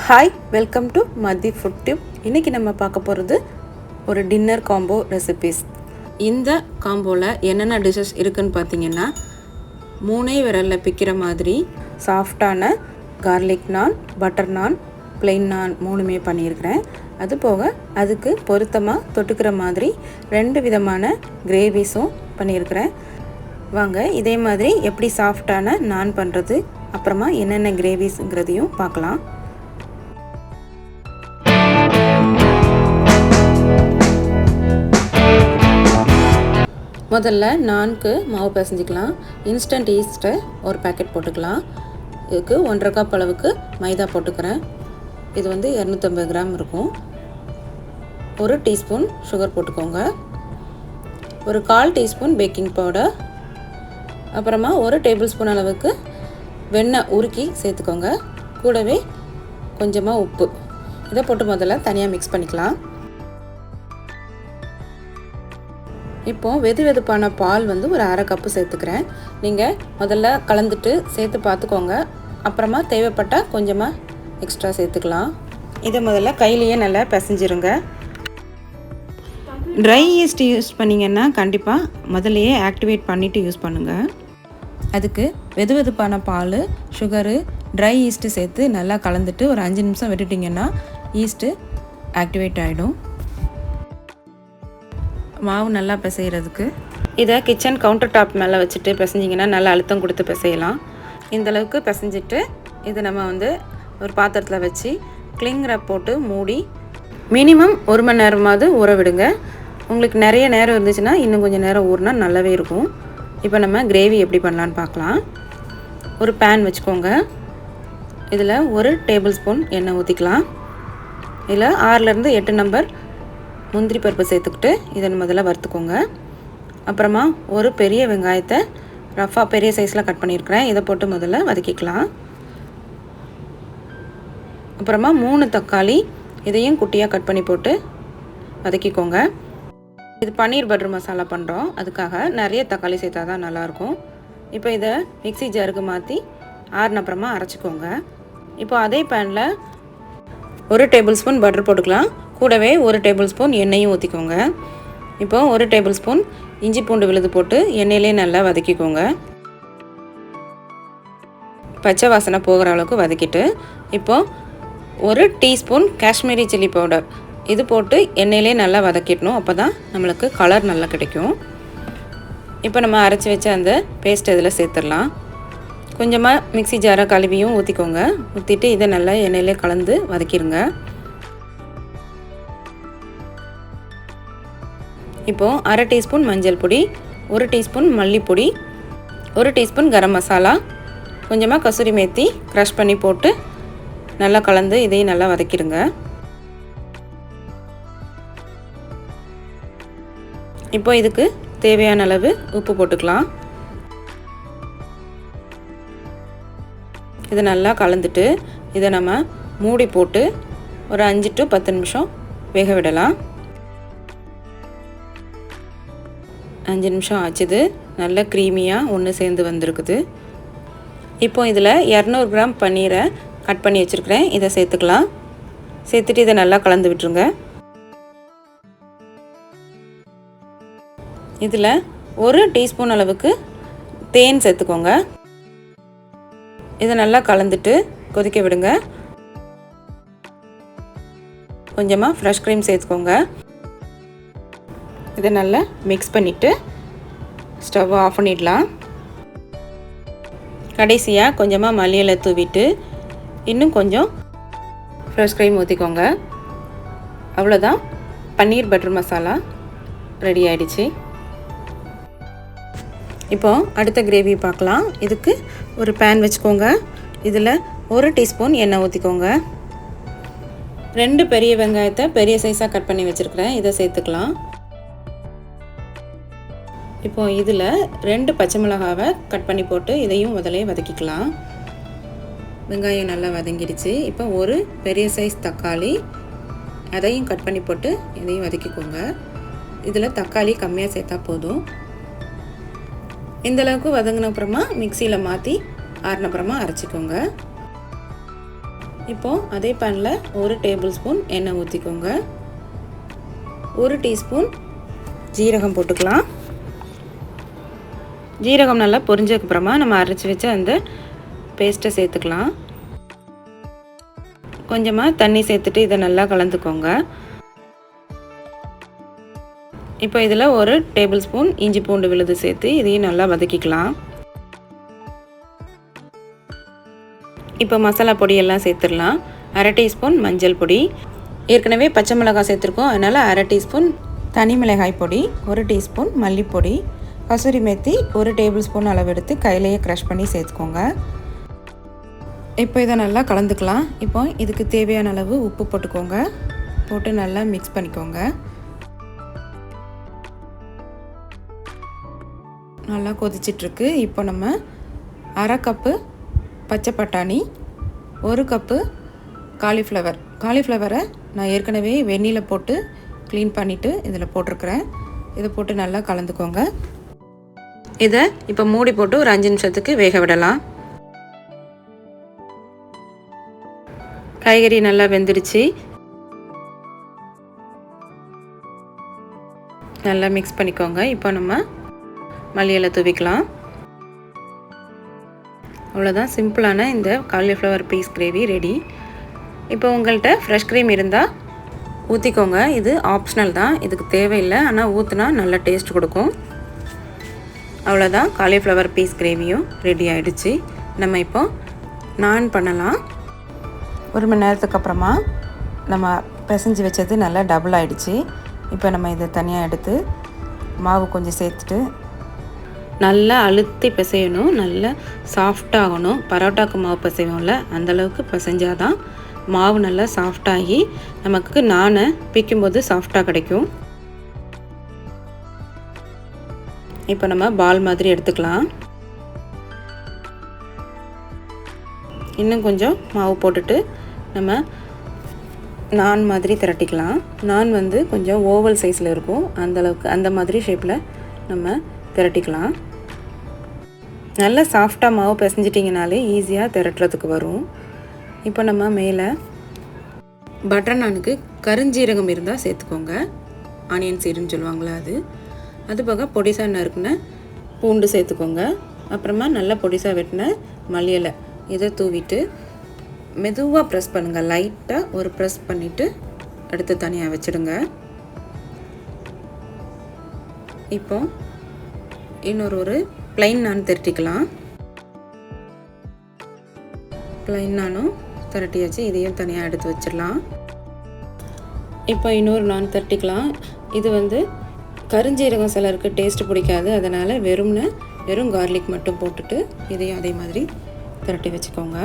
Hi, welcome to மதி ஃபுட்டியூப். இன்றைக்கி நம்ம பார்க்க போகிறது ஒரு டின்னர் காம்போ ரெசிபீஸ். இந்த காம்போவில் என்னென்ன டிஷ்ஷஸ் இருக்குதுன்னு பார்த்தீங்கன்னா, 3 விரலில் பிக்கிற மாதிரி சாஃப்டான கார்லிக் நான், பட்டர் நான், பிளெயின் நான் 3மே பண்ணியிருக்கிறேன். அது போக அதுக்கு பொருத்தமாக தொட்டுக்கிற மாதிரி 2 விதமான கிரேவிஸும் பண்ணியிருக்கிறேன். வாங்க இதே மாதிரி எப்படி சாஃப்டான நான் பண்ணுறது, அப்புறமா என்னென்ன கிரேவிஸுங்கிறதையும் பார்க்கலாம். முதல்ல நான்கு மாவு பிசைஞ்சிக்கலாம். இன்ஸ்டன்ட் ஈஸ்ட்டை ஒரு பேக்கெட் போட்டுக்கலாம். இதுக்கு 1.5 கப் அளவுக்கு மைதா போட்டுக்கிறேன். இது 250 கிராம் இருக்கும். 1 டீஸ்பூன் சுகர் போட்டுக்கோங்க. ஒரு 1/4 டீஸ்பூன் பேக்கிங் பவுடர், அப்புறமா 1 டேபிள் ஸ்பூன் அளவுக்கு வெண்ணெய் உருக்கி சேர்த்துக்கோங்க. கூடவே கொஞ்சமாக உப்பு. இதை போட்டு முதல்ல தனியாக மிக்ஸ் பண்ணிக்கலாம். இப்போது வெதுவெதுப்பான பால் ஒரு 1/2 கப்பு சேர்த்துக்கிறேன். நீங்கள் முதல்ல கலந்துட்டு சேர்த்து பார்த்துக்கோங்க. அப்புறமா தேவைப்பட்டால் கொஞ்சமாக எக்ஸ்ட்ரா சேர்த்துக்கலாம். இதை முதல்ல கையிலேயே நல்லா பிசைஞ்சிருங்க. ட்ரை ஈஸ்ட் யூஸ் பண்ணிங்கன்னா கண்டிப்பாக முதல்லையே ஆக்டிவேட் பண்ணிவிட்டு யூஸ் பண்ணுங்கள். அதுக்கு வெதுவெதுப்பான பால், சுகரு, ட்ரை ஈஸ்ட்டு சேர்த்து நல்லா கலந்துட்டு ஒரு 5 நிமிஷம் விட்டுட்டிங்கன்னா ஈஸ்ட்டு ஆக்டிவேட் ஆகிடும். மாவு நல்லா பிசைகிறதுக்கு இதை கிச்சன் கவுண்டர் டாப் மேலே வச்சுட்டு பிசைஞ்சிங்கன்னா நல்லா அழுத்தம் கொடுத்து பிசையலாம். இந்தளவுக்கு பிசைஞ்சிட்டு இதை நம்ம ஒரு பாத்திரத்தில் வச்சு கிளிங் ரப் போட்டு மூடி மினிமம் 1 மணி நேரமாவது ஊற விடுங்க. உங்களுக்கு நிறைய நேரம் இருந்துச்சுன்னா இன்னும் கொஞ்சம் நேரம் ஊறினா நல்லாவே இருக்கும். இப்போ நம்ம கிரேவி எப்படி பண்ணலான்னு பார்க்கலாம். ஒரு பேன் வச்சுக்கோங்க. இதில் 1 டேபிள் ஸ்பூன் எண்ணெய் ஊற்றிக்கலாம். இதில் 6லேருந்து 8 நம்பர் முந்திரி பருப்பு சேர்த்துக்கிட்டு இதை முதல்ல வறுத்துக்கோங்க. அப்புறமா ஒரு பெரிய வெங்காயத்தை ரஃபாக பெரிய சைஸில் கட் பண்ணியிருக்கிறேன். இதை போட்டு முதல்ல வதக்கிக்கலாம். அப்புறமா 3 தக்காளி, இதையும் குட்டியாக கட் பண்ணி போட்டு வதக்கிக்கோங்க. இது பன்னீர் பட்டர் மசாலா பண்ணுறோம், அதுக்காக நிறைய தக்காளி சேர்த்தா தான் நல்லாயிருக்கும். இப்போ இதை மிக்ஸி ஜாருக்கு மாற்றி ஆறுன அப்புறமா அரைச்சிக்கோங்க. இப்போ அதே பேனில் 1 டேபிள் ஸ்பூன் பட்டர் போட்டுக்கலாம். கூடவே 1 டேபிள் ஸ்பூன் எண்ணெயும் ஊற்றிக்கோங்க. இப்போ 1 டேபிள் ஸ்பூன் இஞ்சி பூண்டு விழுது போட்டு எண்ணெயிலே நல்லா வதக்கிக்கோங்க. பச்சை வாசனை போகிற அளவுக்கு வதக்கிட்டு இப்போது 1 டீஸ்பூன் காஷ்மீரி சில்லி பவுடர் இது போட்டு எண்ணெயிலே நல்லா வதக்கிடணும். அப்போ தான் நம்மளுக்கு கலர் நல்லா கிடைக்கும். இப்போ நம்ம அரைச்சி வச்ச அந்த பேஸ்ட் இதில் சேர்த்துடலாம். கொஞ்சமாக மிக்ஸி ஜாரை கழுவியும் ஊற்றிக்கோங்க. ஊற்றிட்டு இதை நல்லா எண்ணெயிலே கலந்து வதக்கிடுங்க. இப்போது 1/2 டீஸ்பூன் மஞ்சள் பொடி, 1 டீஸ்பூன் மல்லிப்பொடி, 1 டீஸ்பூன் கரம் மசாலா, கொஞ்சமாக கசூரி மேத்தி க்ரஷ் பண்ணி போட்டு நல்லா கலந்து இதையும் நல்லா வதக்கிடுங்க. இப்போ இதுக்கு தேவையான அளவு உப்பு போட்டுக்கலாம். இதை நல்லா கலந்துட்டு இதை நம்ம மூடி போட்டு ஒரு 5 to 10 நிமிஷம் வேக விடலாம். 5 நிமிஷம் ஆச்சுது. நல்ல க்ரீமியாக ஒன்று சேர்ந்து வந்திருக்குது. இப்போ இதில் 200 கிராம் பன்னீரை கட் பண்ணி வச்சுருக்கிறேன். இதை சேர்த்துக்கலாம். சேர்த்துட்டு இதை நல்லா கலந்து விட்டுருங்க. இதில் 1 டீஸ்பூன் அளவுக்கு தேன் சேர்த்துக்கோங்க. இதை நல்லா கலந்துட்டு கொதிக்க விடுங்க. கொஞ்சமாக ஃப்ரெஷ் க்ரீம் சேர்த்துக்கோங்க. இதை நல்லா மிக்ஸ் பண்ணிவிட்டு ஸ்டவ் ஆஃப் பண்ணிடலாம். கடைசியாக கொஞ்சமாக மல்லி இலை தூவிட்டு இன்னும் கொஞ்சம் ஃப்ரெஷ் க்ரீம் ஊற்றிக்கோங்க. அவ்வளோதான், பன்னீர் பட்டர் மசாலா ரெடி ஆகிடுச்சு. இப்போது அடுத்த கிரேவி பார்க்கலாம். இதுக்கு ஒரு பேன் வச்சுக்கோங்க. இதில் 1 டீஸ்பூன் எண்ணெய் ஊற்றிக்கோங்க. 2 பெரிய வெங்காயத்தை பெரிய சைஸாக கட் பண்ணி வச்சுருக்கிறேன். இதை சேர்த்துக்கலாம். இப்போது இதில் 2 பச்சை மிளகாவை கட் பண்ணி போட்டு இதையும் முதலே வதக்கிக்கலாம். வெங்காயம் நல்லா வதங்கிடுச்சு. இப்போ 1 பெரிய சைஸ் தக்காளி, அதையும் கட் பண்ணி போட்டு இதையும் வதக்கிக்கோங்க. இதில் தக்காளி கம்மியாக சேர்த்தா போதும். இந்தளவுக்கு வதங்கின அப்புறமா மிக்சியில் மாற்றி ஆறின அப்புறமா அரைச்சிக்கோங்க. இப்போது அதே பேனில் 1 டேபிள் ஸ்பூன் எண்ணெய் ஊற்றிக்கோங்க. 1 டீஸ்பூன் ஜீரகம் போட்டுக்கலாம். ஜீரகம் நல்லா பொரிஞ்சதுக்கப்புறமா நம்ம அரைச்சி வச்ச அந்த பேஸ்ட்டை சேர்த்துக்கலாம். கொஞ்சமாக தண்ணி சேர்த்துட்டு இதை நல்லா கலந்துக்கோங்க. இப்போ இதில் 1 டேபிள் ஸ்பூன் இஞ்சி பூண்டு விழுது சேர்த்து இதையும் நல்லா வதக்கிக்கலாம். இப்போ மசாலா பொடியெல்லாம் சேர்த்துடலாம். 1/2 டீஸ்பூன் மஞ்சள் பொடி, ஏற்கனவே பச்சை மிளகாய் சேர்த்துருக்கோம், அதனால் 1/2 டீஸ்பூன் தனி மிளகாய் பொடி, 1 டீஸ்பூன் மல்லிப்பொடி, கசூரி மேத்தி 1 டேபிள் ஸ்பூன் அளவு எடுத்து கையிலேயே க்ரஷ் பண்ணி சேர்த்துக்கோங்க. இப்போ இதை நல்லா கலந்துக்கலாம். இப்போ இதுக்கு தேவையான அளவு உப்பு போட்டுக்கோங்க. போட்டு நல்லா மிக்ஸ் பண்ணிக்கோங்க. நல்லா கொதிச்சிட்ருக்கு. இப்போ நம்ம 1/2 கப்பு பச்சை பட்டாணி, 1 கப்பு காலிஃப்ளவரை நான் ஏற்கனவே வெந்நீரில் போட்டு க்ளீன் பண்ணிவிட்டு இதில் போட்டிருக்கிறேன். இதை போட்டு நல்லா கலந்துக்கோங்க. இதை இப்போ மூடி போட்டு ஒரு 5 நிமிஷத்துக்கு வேக விடலாம். காய்கறி நல்லா வெந்துடுச்சு. நல்லா மிக்ஸ் பண்ணிக்கோங்க. இப்போ நம்ம மல்லி இலை தூவிக்கலாம். அவ்வளோதான், சிம்பிளான இந்த காலிஃப்ளவர் பீஸ் கிரேவி ரெடி. இப்போ உங்கள்கிட்ட ஃப்ரெஷ் க்ரீம் இருந்தால் ஊற்றிக்கோங்க. இது ஆப்ஷனல் தான், இதுக்கு தேவையில்லை, ஆனால் ஊற்றினா நல்ல டேஸ்ட் கொடுக்கும். அவ்வளோதான், காலிஃப்ளவர் பீஸ் கிரேவியும் ரெடி ஆகிடுச்சு. நம்ம இப்போ நான் பண்ணலாம். 1 மணி நேரத்துக்கு அப்புறமா நம்ம பிசைஞ்சு வச்சது நல்லா டபுள் ஆகிடுச்சு. இப்போ நம்ம இதை தனியாக எடுத்து மாவு கொஞ்சம் சேர்த்துட்டு நல்லா அழுத்தி பிசையணும். நல்லா சாஃப்டாகணும். பரோட்டாக்கு மாவு பிசைவோம்ல, அந்தளவுக்கு பிசைஞ்சால் தான் மாவு நல்லா சாஃப்டாகி நமக்கு நானை பிக்கும்போது சாஃப்டாக கிடைக்கும். இப்போ நம்ம பால் மாதிரி எடுத்துக்கலாம். இன்னும் கொஞ்சம் மாவு போட்டுட்டு நம்ம நான் மாதிரி திரட்டிக்கலாம். நான் வந்து கொஞ்சம் ஓவல் சைஸில் இருக்கும், அந்தளவுக்கு அந்த மாதிரி ஷேப்பில் நம்ம திரட்டிக்கலாம். நல்லா சாஃப்டாக மாவு பிசைஞ்சிட்டிங்கனாலே ஈஸியாக திரட்டுறதுக்கு வரும். இப்போ நம்ம மேலே பட்டர் நானுக்கு கருஞ்சீரகம் இருந்தால் சேர்த்துக்கோங்க. ஆனியன் சீடுன்னு சொல்லுவாங்களா அது. அது போக பொடிசாக நறுக்குன பூண்டு சேர்த்துக்கோங்க. அப்புறமா நல்லா பொடிசாக வெட்டின மல்லி இலை இதை தூவிட்டு மெதுவாக ப்ரெஸ் பண்ணுங்கள். லைட்டாக ஒரு ப்ரெஸ் பண்ணிவிட்டு எடுத்து தனியாக வச்சுடுங்க. இப்போ இன்னொரு ப்ளைன் நான் திரட்டிக்கலாம். ப்ளைன் நானும் திரட்டியாச்சு, இதையும் தனியாக எடுத்து வச்சிடலாம். இப்போ இன்னொரு நான் திரட்டிக்கலாம். இது வந்து கருஞ்சீரகம் சிலருக்கு டேஸ்ட் பிடிக்காது, அதனால் வெறும் கார்லிக் மட்டும் போட்டுட்டு இதையும் அதே மாதிரி திரட்டி வச்சுக்கோங்க.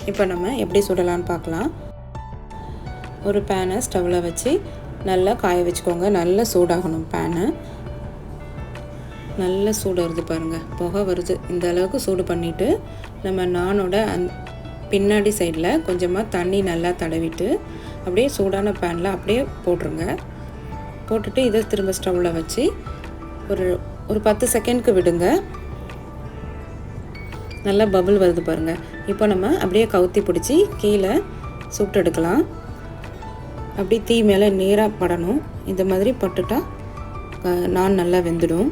இப்போ நம்ம எப்படி சுடலான்னு பார்க்கலாம். ஒரு பேனை ஸ்டவ்வில் வச்சு நல்லா காய வச்சுக்கோங்க. நல்லா சூடாகணும். பேனை நல்லா சூடு வருது பாருங்கள், புகை வருது. இந்த அளவுக்கு சூடு பண்ணிவிட்டு நம்ம நானோட பின்னாடி சைடில் கொஞ்சமாக தண்ணி நல்லா தடவிட்டு அப்படியே சூடான பேனில் அப்படியே போட்டுருங்க. போட்டுட்டு இதை திரும்ப ஸ்டவ்வில் வச்சு ஒரு 10 செகண்ட்க்கு விடுங்க. நல்லா பபுள் வருது பாருங்கள். இப்போ நம்ம அப்படியே கவுத்தி பிடிச்சி கீழே சுட்டு எடுக்கலாம். அப்படியே தீ மேலே நேராக படணும். இந்த மாதிரி பட்டுட்டா நான் நல்லா வெந்துடும்.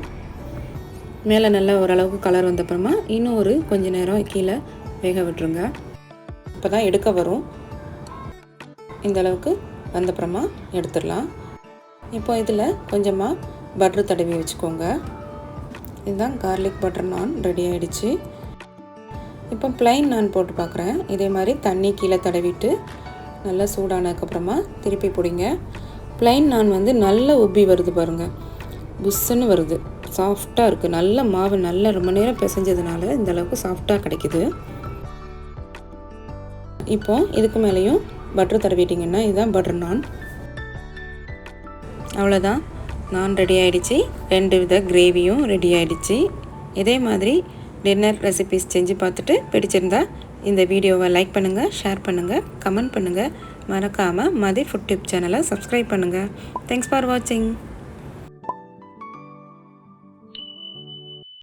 மேலே நல்லா ஓரளவுக்கு கலர் வந்தப்புறமா இன்னும் கொஞ்ச நேரம் கீழே வேக விட்டுருங்க. அப்போ தான் எடுக்க வரும். இந்த அளவுக்கு வந்தப்புறமா எடுத்துடலாம். இப்போ இதில் கொஞ்சமாக பட்டர் தடவி வச்சுக்கோங்க. இதுதான் கார்லிக் பட்டர் நான் ரெடி ஆகிடுச்சு. இப்போ ப்ளைன் நான் போட்டு பார்க்குறேன். இதே மாதிரி தண்ணி கீழே தடவிட்டு நல்லா சூடானதுக்கப்புறமா திருப்பி பிடிங்க. ப்ளைன் நான் வந்து நல்லா உப்பி வருது பாருங்கள், புஷ்ஷுன்னு வருது, சாஃப்டாக இருக்குது. நல்ல மாவு நல்லா ரொம்ப நேரம் பிசைஞ்சதுனால இந்த அளவுக்கு சாஃப்டாக கிடைக்குது. இப்போ இதுக்கு மேலேயும் பட்டர் தடவிட்டிங்கன்னா இதுதான் பட்டர் நான். அவ்வளோதான், நான் ரெடி ஆகிடுச்சு. 2 வித கிரேவியும் ரெடி ஆகிடுச்சு. இதே மாதிரி டின்னர் ரெசிபிஸ் செஞ்சு பார்த்துட்டு பிடிச்சிருந்தா இந்த வீடியோவை லைக் பண்ணுங்கள், ஷேர் பண்ணுங்கள், கமெண்ட் பண்ணுங்கள். மறக்காமல் மதி ஃபுட் டியூப் சேனலை சப்ஸ்கிரைப் பண்ணுங்கள். தேங்க்ஸ் ஃபார் வாட்சிங்.